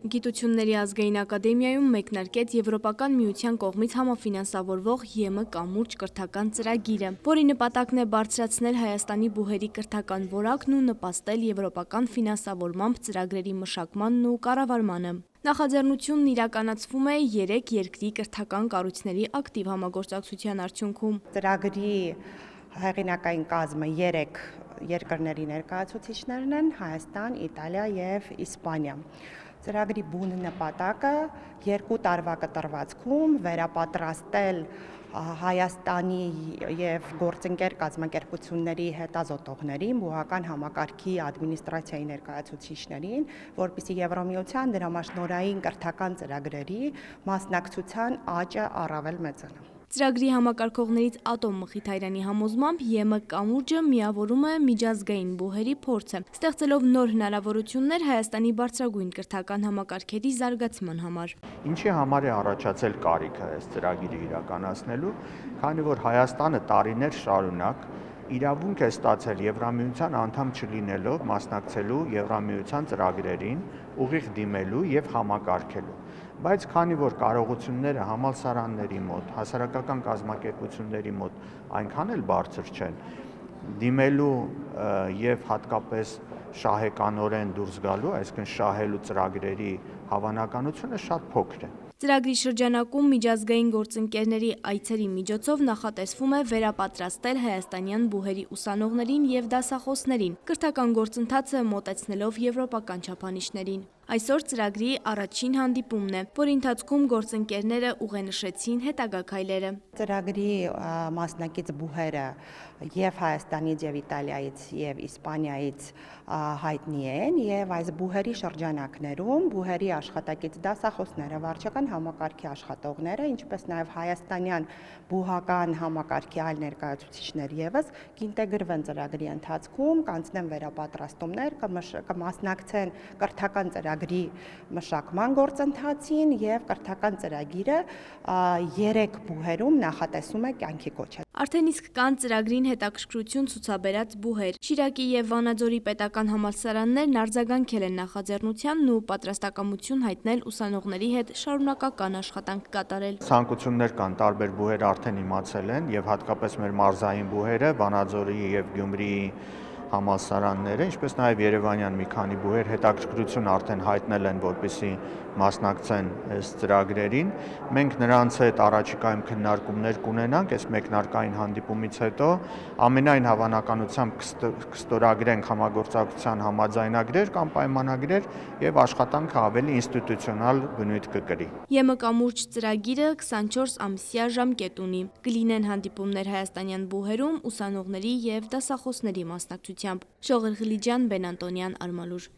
Գիտությունների ազգային ակադեմիայում մեկնարկեց Եվրոպական միության կողմից համաֆինանսավորվող ԵՄ կամուրջ կրթական ծրագիրը, որի նպատակն է բարձրացնել Հայաստանի բուհերի կրթական որակն ու նպաստել եվրոպական ֆինանսավորմամբ ծրագրերի մշակմանն ու կառավարմանը։ Նախաձեռնությունն իրականացվում է 3 երկրի կրթական կառույցների ակտիվ համագործակցության արդյունքում։ Ծրագրի հեղինակային կազմը 3 երկրների ներկայացուցիչներն են՝ Հայաստան, Իտալիա եւ Իսպանիա։ Ծրագրի բուն նպատակը 2 տարվա կտրվածքում վերապատրաստել Հայաստանի եւ գործընկեր կազմակերպությունների հետազոտողներին, բուհական համակարգի ադմինիստրացիայի ներկայացուցիչներին, որպեսզի Եվրամիության դրամաշնորհային կրթական ծրագրերի մասնակցության աճը առավել մեծանա։ Ծրագրի համակարգողներից Ատոմ Մխիթարյանի համոզմամբ ԵՄ կամուրջը միավորում է միջազգային բուհերի փորձը, ստեղծելով նոր հնարավորություններ Հայաստանի բարձրագույն կրթական համակարգերի զարգացման համար։ Ինչի համար է առաջացել կարիքը այս ծրագիրը իրականացնելու, քանի որ Հայաստանը տարիներ շարունակ իրավունք է ստացել Եվրամիության անդամ չլինելով մասնակցելու Եվրամիության ծրագրերին, ուղիղ դիմելու եւ համակարգելու։ Բայց քանի որ կարողությունները համալսարանների մոտ, հասարակական կազմակերպությունների մոտ այնքան էլ բարձր չեն, դիմելու եւ հատկապես շահեկանորեն դուրս գալու, այսինքն շահելու ծրագրերի հավանականությունը շատ փոքր է։ Ծրագրի շրջանակում միջազգային գործընկերների այցերի միջոցով նախատեսվում է վերապատրաստել հայաստանյան բուհերի ուսանողներին եւ դասախոսներին, կրթական գործընթացը մոտեցնելով եվրոպական չափանիշներին։ Այսօր ծրագրի առաջին հանդիպումն է, որի ընթացքում գործընկերները ուղենշեցին հետագա քայլերը։ Ծրագրի մասնակից բուհերը եւ Հայաստանից եւ Իտալիայից եւ Իսպանիայից հայտնի են եւ այս բուհերի շրջանակներում բուհերի աշխատակից դասախոսները, վարչական համակարգի աշխատողները, ինչպես նաեւ հայաստանյան բուհական համակարգի այլ ներկայացուցիչներ եւս կինտեգրվեն ծրագրի ընթացքում, կանցնեն վերապատրաստումներ, կմասնակցեն կրթական ծրագրի մշակման գործընթացին եւ կրթական ծրագիրը 3 բուհերում նախատեսում է կյանքի կոչել։ Արդեն իսկ կան ծրագրին հետաքրքրություն ցուցաբերած բուհեր։ Շիրակի եւ Վանաձորի պետական համալսարաններն արձագանքել են նախաձեռնությանն ու պատրաստակամություն հայտնել ուսանողների հետ շարունակական աշխատանք կատարել։ Ցանկություններ կան, տարբեր բուհեր արդեն իմացել են եւ հատկապես մեր մարզային բուհերը, Վանաձորի եւ Գյումրիի համալսարանները, ինչպես նաև Երևանյան մի քանի բուհեր հետաքրքրություն արդեն հայտնել են, որպեսզի մասնակցեն այս ծրագրերին։ Մենք նրանց հետ առաջիկայում քննարկումներ կունենանք, այս մեկնարկային հանդիպումից հետո ամենայն հավանականությամբ կստորագրենք համագործակցության համաձայնագրեր կամ պայմանագրեր եւ աշխատանքը ավելի ինստիտուցիոնալ բնույթ կկրի։ ԵՄ կամուրջ ծրագիրը 24 ամսյա ժամկետ ունի։ Կլինեն հանդիպումներ հայաստանյան բուհերում ուսանողների եւ դասախոսների մասնակցությամբ։ Շողեր Ղլիջյան, Բեն Անտոնյան, Արմալուր։